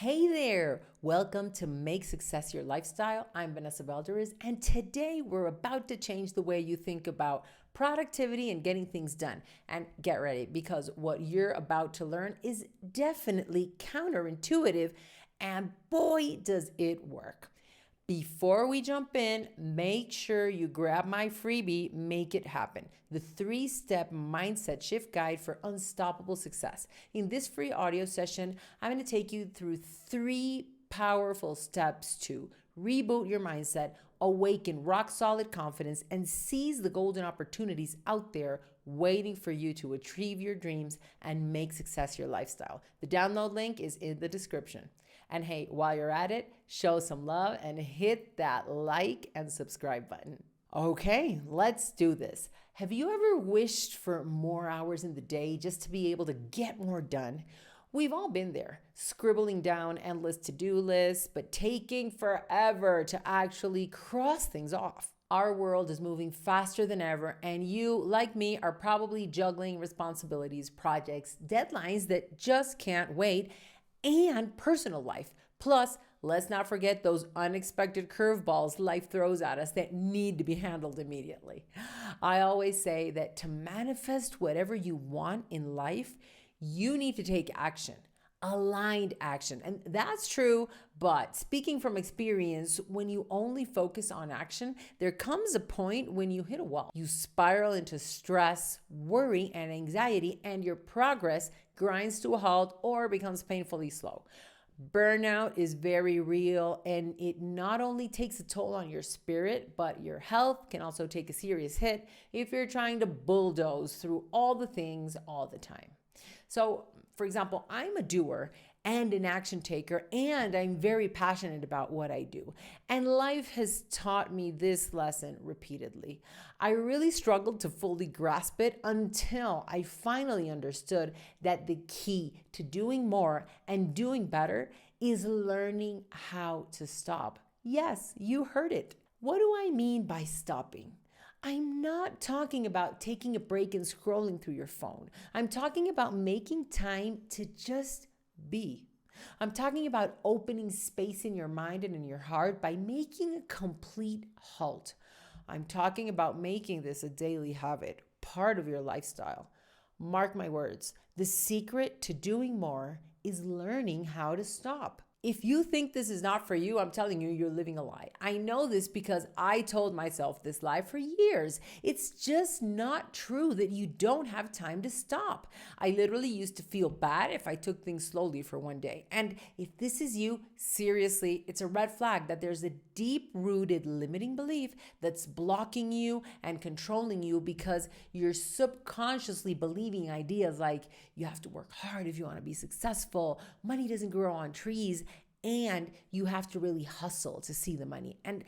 Hey there! Welcome to Make Success Your Lifestyle. I'm Vanessa Valderes, and today we're about to change the way you think about productivity and getting things done. And get ready, because what you're about to learn is definitely counterintuitive, and boy, does it work. Before we jump in, make sure you grab my freebie, Make It Happen, the 3-step mindset shift guide for unstoppable success. In this free audio session, I'm going to take you through 3 powerful steps to reboot your mindset, awaken rock solid confidence, and seize the golden opportunities out there waiting for you to achieve your dreams and make success your lifestyle. The download link is in the description. And hey, while you're at it, show some love and hit that like and subscribe button. Okay, let's do this. Have you ever wished for more hours in the day just to be able to get more done? We've all been there, scribbling down endless to-do lists, but taking forever to actually cross things off. Our world is moving faster than ever, and you, like me, are probably juggling responsibilities, projects, deadlines that just can't wait, and personal life. Plus, let's not forget those unexpected curveballs life throws at us that need to be handled immediately. I always say that to manifest whatever you want in life, you need to take action, aligned action. And that's true, but speaking from experience, when you only focus on action, there comes a point when you hit a wall. You spiral into stress, worry, and anxiety, and your progress grinds to a halt or becomes painfully slow. Burnout is very real, and it not only takes a toll on your spirit, but your health can also take a serious hit if you're trying to bulldoze through all the things all the time. So, for example, I'm a doer and an action taker, and I'm very passionate about what I do. And life has taught me this lesson repeatedly. I really struggled to fully grasp it until I finally understood that the key to doing more and doing better is learning how to stop. Yes, you heard it. What do I mean by stopping? I'm not talking about taking a break and scrolling through your phone. I'm talking about making time to just be. I'm talking about opening space in your mind and in your heart by making a complete halt. I'm talking about making this a daily habit, part of your lifestyle. Mark my words, the secret to doing more is learning how to stop. If you think this is not for you, I'm telling you, you're living a lie. I know this because I told myself this lie for years. It's just not true that you don't have time to stop. I literally used to feel bad if I took things slowly for one day. And if this is you, seriously, it's a red flag that there's a deep-rooted limiting belief that's blocking you and controlling you because you're subconsciously believing ideas like you have to work hard if you want to be successful, money doesn't grow on trees, and you have to really hustle to see the money. And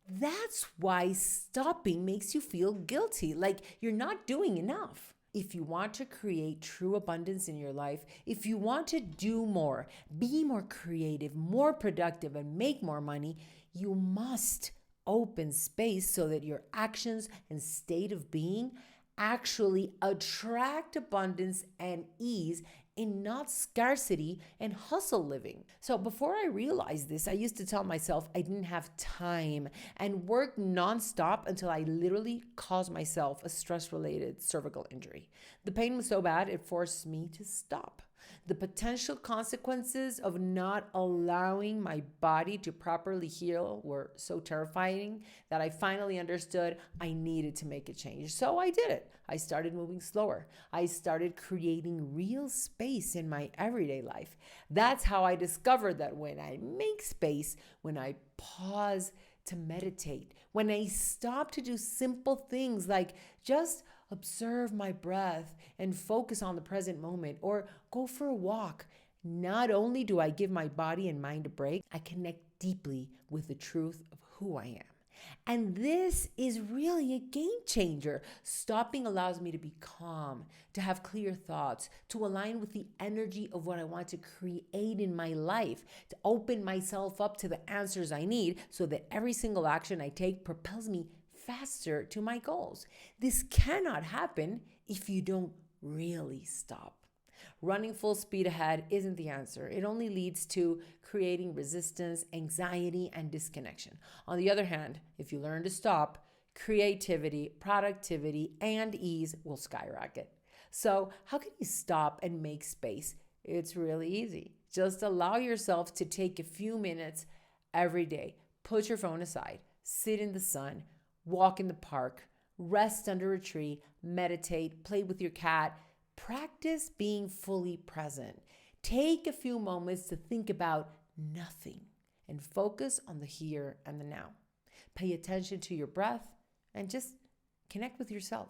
that's why stopping makes you feel guilty, like you're not doing enough. If you want to create true abundance in your life, if you want to do more, be more creative, more productive, and make more money, you must open space so that your actions and state of being actually attract abundance and ease in not scarcity and hustle living. So before I realized this, I used to tell myself I didn't have time and work nonstop until I literally caused myself a stress-related cervical injury. The pain was so bad, it forced me to stop. The potential consequences of not allowing my body to properly heal were so terrifying that I finally understood I needed to make a change. So I did it. I started moving slower. I started creating real space in my everyday life. That's how I discovered that when I make space, when I pause to meditate, when I stop to do simple things like just observe my breath and focus on the present moment, or go for a walk, not only do I give my body and mind a break, I connect deeply with the truth of who I am. And this is really a game changer. Stopping allows me to be calm, to have clear thoughts, to align with the energy of what I want to create in my life, to open myself up to the answers I need so that every single action I take propels me faster to my goals. This cannot happen if you don't really stop. Running full speed ahead isn't the answer. It only leads to creating resistance, anxiety, and disconnection. On the other hand, if you learn to stop, creativity, productivity, and ease will skyrocket. So, how can you stop and make space? It's really easy. Just allow yourself to take a few minutes every day. Put your phone aside, sit in the sun, walk in the park, rest under a tree, meditate, play with your cat. Practice being fully present. Take a few moments to think about nothing and focus on the here and the now. Pay attention to your breath and just connect with yourself.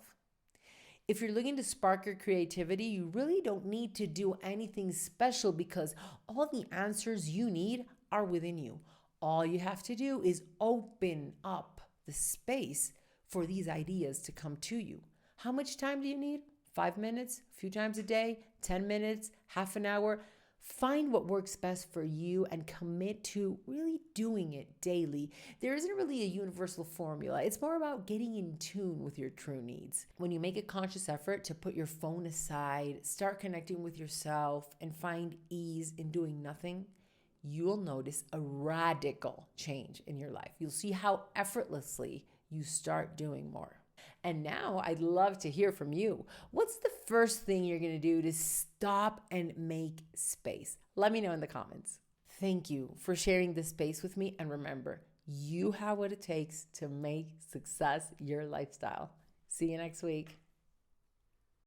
If you're looking to spark your creativity, you really don't need to do anything special because all the answers you need are within you. All you have to do is open up the space for these ideas to come to you. How much time do you need? 5 minutes, a few times a day, 10 minutes, half an hour. Find what works best for you and commit to really doing it daily. There isn't really a universal formula. It's more about getting in tune with your true needs. When you make a conscious effort to put your phone aside, start connecting with yourself, and find ease in doing nothing, you'll notice a radical change in your life. You'll see how effortlessly you start doing more. And now I'd love to hear from you. What's the first thing you're going to do to stop and make space? Let me know in the comments. Thank you for sharing this space with me. And remember, you have what it takes to make success your lifestyle. See you next week.